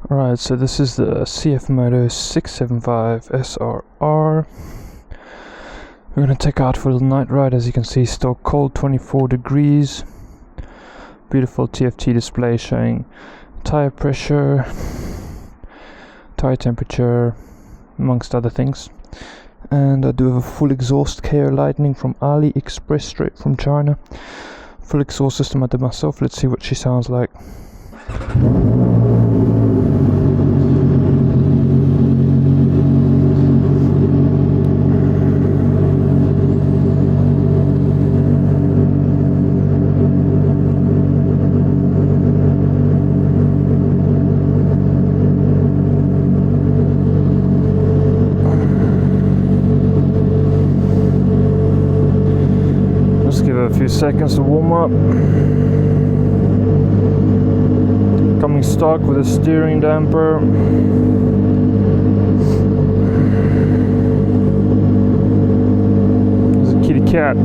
Alright, so this is the CFMOTO 675srr. We're gonna take out for a little night ride. As you can see, still cold, 24 degrees. Beautiful TFT display showing tire pressure, tire temperature, amongst other things. And I do have a full exhaust KO Lightning from AliExpress, straight from China. Full exhaust system I did myself. Let's see what she sounds like. Just give it a few seconds to warm up. Coming stock with a steering damper. There's a kitty cat.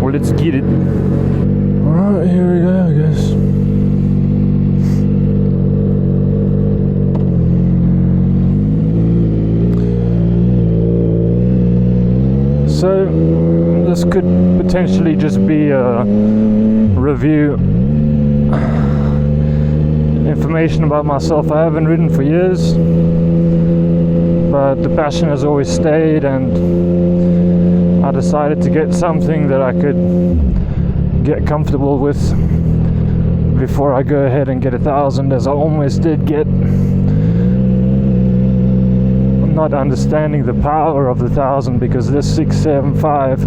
Well, let's get it. Alright, here we go, I guess. So this could potentially just be a review, information about myself. I haven't ridden for years, but the passion has always stayed, and I decided to get something that I could get comfortable with before I go ahead and get 1,000, as I almost did get. Not understanding the power of the 1,000, because this 675,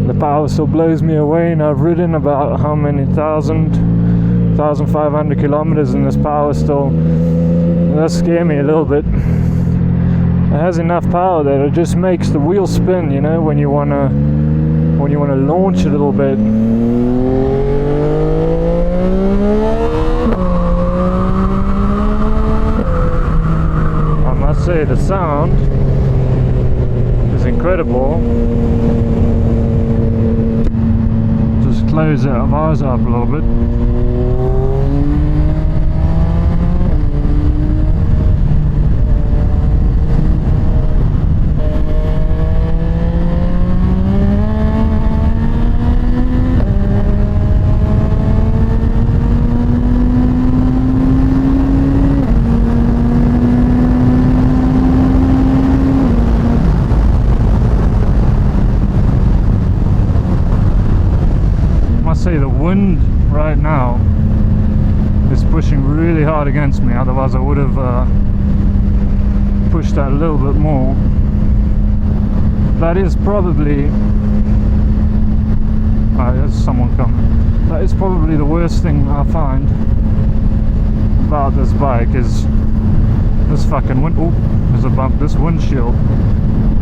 the power still blows me away, and I've ridden about how many 1,500 kilometers, and this power still does scare me a little bit. It has enough power that it just makes the wheel spin, you know, when you wanna launch a little bit. Say the sound is incredible. Just close that visor up a little bit. Say the wind right now is pushing really hard against me, otherwise I would have pushed that a little bit more. That is probably there's someone coming. That is probably the worst thing I find about this bike, is this fucking wind. Oh, there's a bump. This windshield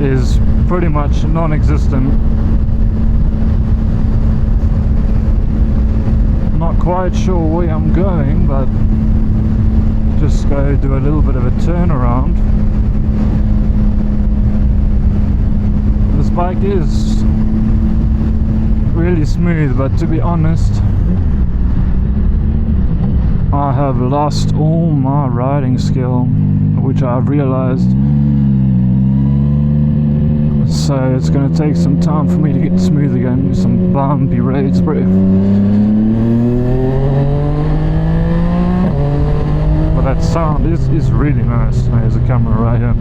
is pretty much non-existent. Not quite sure where I'm going, but just go do a little bit of a turnaround. This bike is really smooth, but to be honest, I have lost all my riding skill, which I've realized. So it's going to take some time for me to get smooth again. Some bumpy roads, bro. But that sound is really nice. There's a camera right here.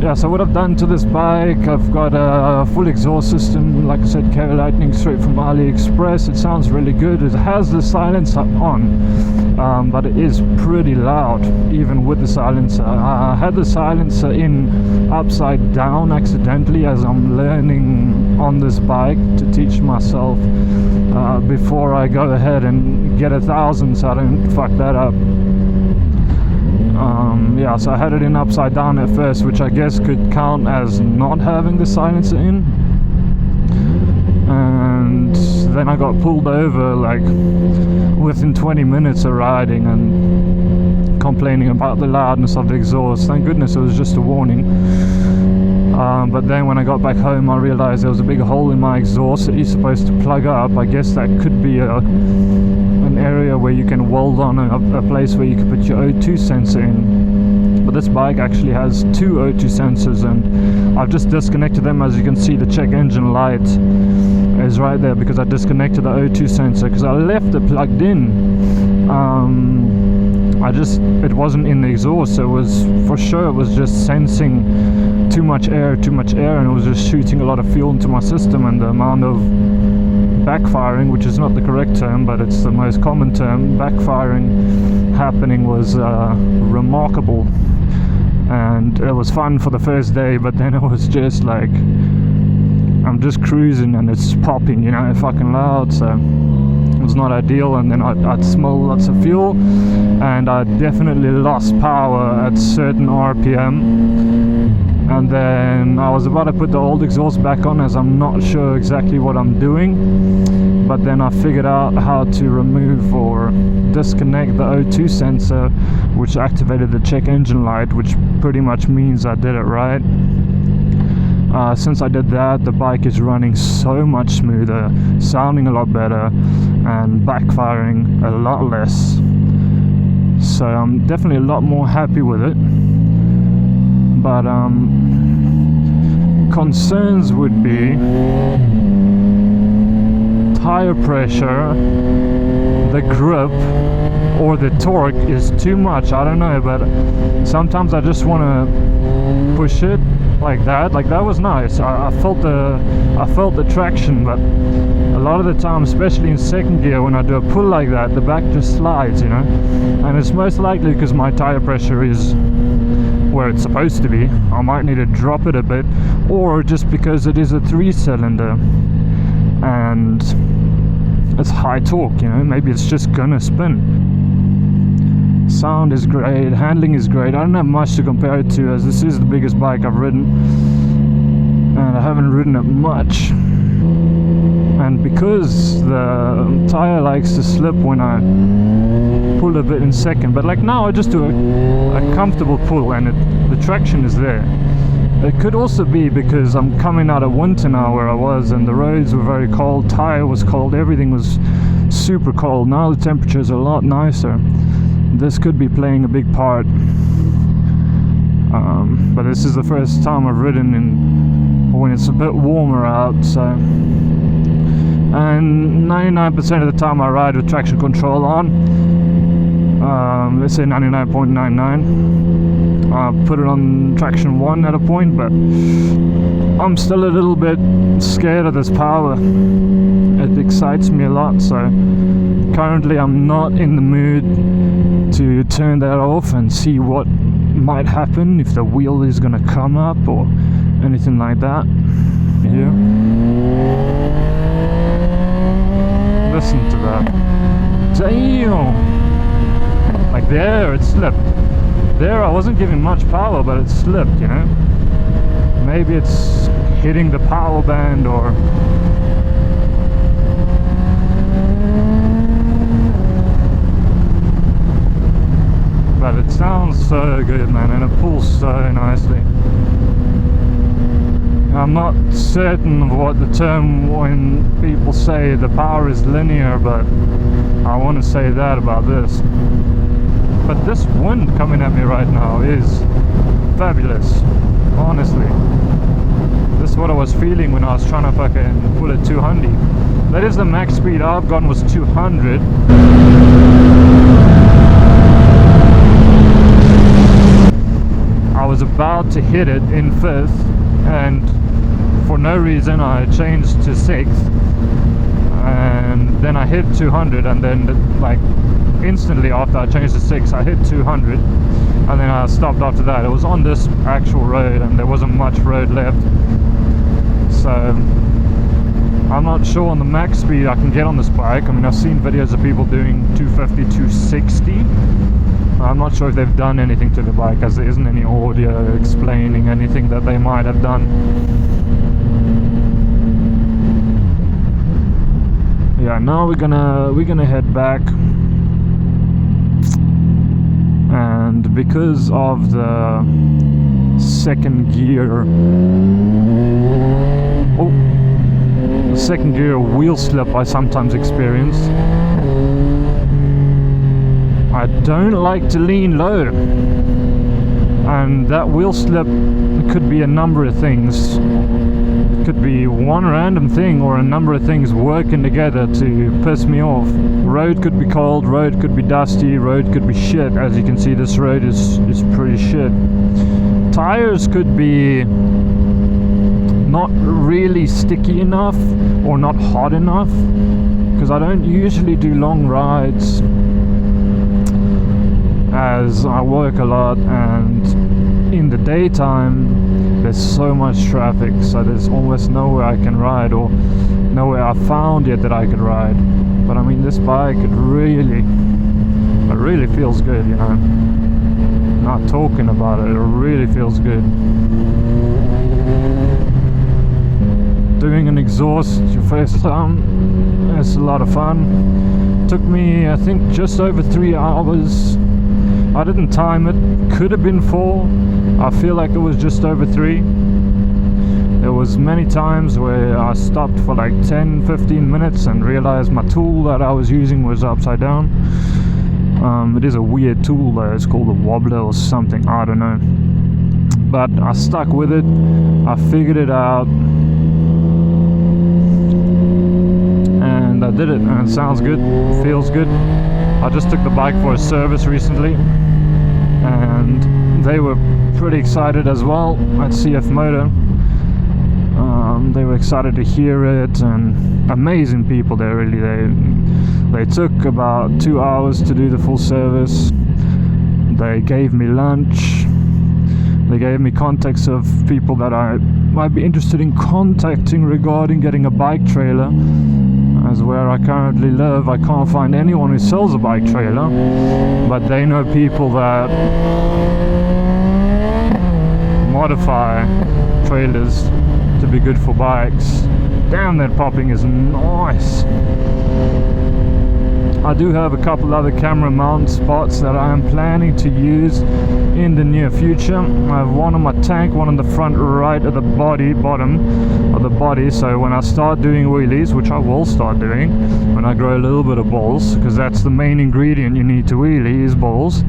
Yeah, so what I've done to this bike, I've got a full exhaust system, like I said, KO Lightning, straight from AliExpress. It sounds really good. It has the silencer on, but it is pretty loud, even with the silencer. I had the silencer in upside down accidentally, as I'm learning on this bike to teach myself before I go ahead and get 1,000, so I don't fuck that up. Yeah, so I had it in upside down at first, which I guess could count as not having the silencer in. And then I got pulled over like within 20 minutes of riding and complaining about the loudness of the exhaust. Thank goodness it was just a warning. But then when I got back home, I realized there was a big hole in my exhaust that you're supposed to plug up. I guess that could be an area where you can weld on a place where you can put your O2 sensor in. But this bike actually has 2 O2 sensors, and I've just disconnected them. As you can see, the check engine light is right there because I disconnected the O2 sensor because I left it plugged in. It wasn't in the exhaust, so it was for sure it was just sensing too much air, and it was just shooting a lot of fuel into my system. And the amount of backfiring, which is not the correct term, but it's the most common term, backfiring happening was remarkable. And it was fun for the first day, but then it was just like I'm just cruising and it's popping, you know, fucking loud. So it was not ideal. And then I'd smell lots of fuel, and I definitely lost power at certain RPM. And then I was about to put the old exhaust back on, as I'm not sure exactly what I'm doing, but then I figured out how to remove or disconnect the O2 sensor, which activated the check engine light, which pretty much means I did it right. Since I did that, the bike is running so much smoother, sounding a lot better, and backfiring a lot less. So I'm definitely a lot more happy with it. But concerns would be tire pressure, the grip, or the torque is too much. I don't know, but sometimes I just want to push it like that. Like that was nice. I felt the traction, but a lot of the time, especially in second gear, when I do a pull like that, the back just slides, you know. And it's most likely because my tire pressure is where it's supposed to be. I might need to drop it a bit, or just because it is a 3-cylinder and it's high torque, you know, maybe it's just gonna spin. Sound is great, handling is great. I don't have much to compare it to, as this is the biggest bike I've ridden, and I haven't ridden it much. And because the tire likes to slip when I pull a bit in second, but like now I just do a comfortable pull and the traction is there. It could also be because I'm coming out of winter now where I was, and the roads were very cold, tire was cold, everything was super cold. Now the temperatures are a lot nicer. This could be playing a big part. But this is the first time I've ridden in when it's a bit warmer out, so. And 99% of the time I ride with traction control on. Let's say 99.99. I put it on traction 1 at a point, but I'm still a little bit scared of this power. It excites me a lot, so currently I'm not in the mood to turn that off and see what might happen, if the wheel is gonna come up or anything like that. Here, listen to that. Damn! Like there, it slipped. There I wasn't giving much power, but it slipped, you know. Maybe it's hitting the power band, or but it sounds so good, man, and it pulls so nicely. I'm not certain of what the term when people say the power is linear, but I want to say that about this. But this wind coming at me right now is fabulous, honestly. This is what I was feeling when I was trying to fucking pull it 200. That is the max speed I've gone, was 200. I was about to hit it in 5th, and for no reason I changed to 6th, and then I hit 200, and then like instantly after I changed to 6 I hit 200, and then I stopped after that. It was on this actual road and there wasn't much road left, so I'm not sure on the max speed I can get on this bike. I mean, I've seen videos of people doing 250, 260. I'm not sure if they've done anything to the bike, as there isn't any audio explaining anything that they might have done. Yeah, now we're gonna head back, and because of the second gear. Oh, the second gear wheel slip I sometimes experience. I don't like to lean low, and that wheel slip could be a number of things. It could be one random thing or a number of things working together to piss me off. Road could be cold, road could be dusty, road could be shit. As you can see, this road is pretty shit. Tires could be not really sticky enough or not hot enough, because I don't usually do long rides as I work a lot, and in the daytime there's so much traffic, so there's almost nowhere I can ride, or nowhere I found yet that I could ride. But I mean, this bike, it really feels good, you know. Not talking about it, it really feels good. Doing an exhaust your first time, it's a lot of fun. Took me, I think, just over 3 hours. I didn't time it, could have been 4. I feel like it was just over 3. There was many times where I stopped for like 10-15 minutes and realized my tool that I was using was upside down. It is a weird tool though, it's called a wobbler or something, I don't know. But I stuck with it, I figured it out, and I did it, and it sounds good, feels good. I just took the bike for a service recently, and they were pretty excited as well at CFMOTO. They were excited to hear it, and amazing people there, really. They took about 2 hours to do the full service. They gave me lunch. They gave me contacts of people that I might be interested in contacting regarding getting a bike trailer. As where I currently live, I can't find anyone who sells a bike trailer, but they know people that modify trailers to be good for bikes. Damn, that popping is nice. I do have a couple other camera mount spots that I am planning to use in the near future. I have one on my tank, one on the front right of the bottom of the body, so when I start doing wheelies, which I will start doing when I grow a little bit of balls, because that's the main ingredient you need to wheelie is balls.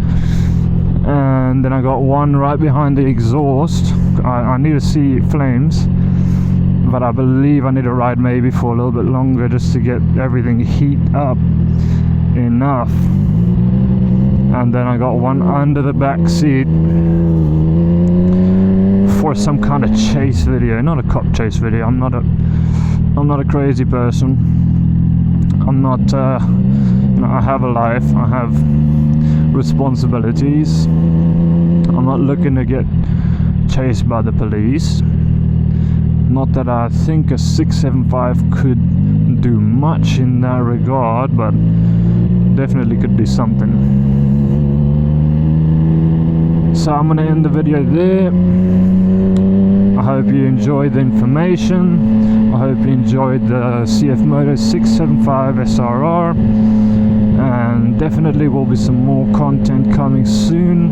And then I got one right behind the exhaust. I need to see flames, but I believe I need to ride maybe for a little bit longer just to get everything heat up enough. And then I got one under the back seat for some kind of chase video, not a cop chase video. I'm not a crazy person. I'm not you know, I have a life, I have responsibilities. I'm not looking to get chased by the police. Not that I think a 675 could do much in that regard, but definitely could do something. So I'm gonna end the video there. I hope you enjoyed the information. I hope you enjoyed the CFMOTO 675srr, and definitely will be some more content coming soon.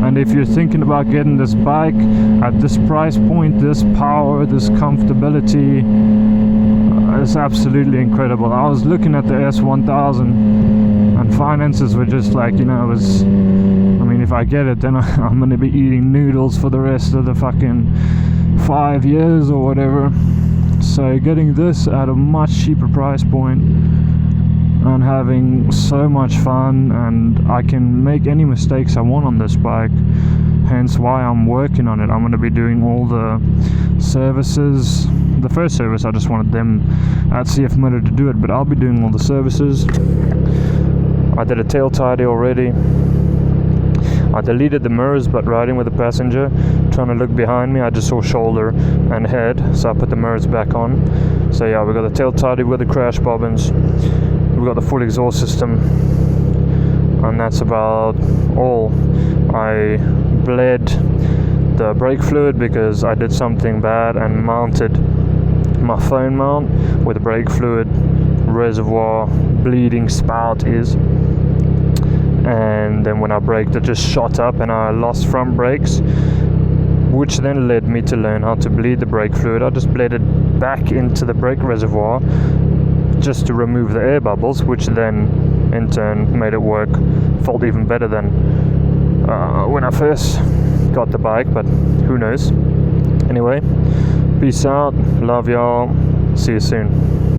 And if you're thinking about getting this bike at this price point, this power, this comfortability, it's absolutely incredible. I was looking at the S1000 and finances were just like, you know, I mean, if I get it, then I'm going to be eating noodles for the rest of the fucking 5 years or whatever. So getting this at a much cheaper price point and having so much fun, and I can make any mistakes I want on this bike, hence why I'm working on it. I'm going to be doing all the services. The first service I just wanted them at CFMOTO to do it, but I'll be doing all the services. I did a tail tidy already. I deleted the mirrors, but riding with the passenger, trying to look behind me, I just saw shoulder and head, so I put the mirrors back on. So yeah, we got the tail tidy with the crash bobbins. We got the full exhaust system, and that's about all. I bled the brake fluid because I did something bad and mounted my phone mount with the brake fluid reservoir bleeding spout is, and then when I braked it just shot up and I lost front brakes, which then led me to learn how to bleed the brake fluid. I just bled it back into the brake reservoir just to remove the air bubbles, which then in turn made it felt even better than when I first got the bike, but who knows. Anyway, peace out, love y'all, see you soon.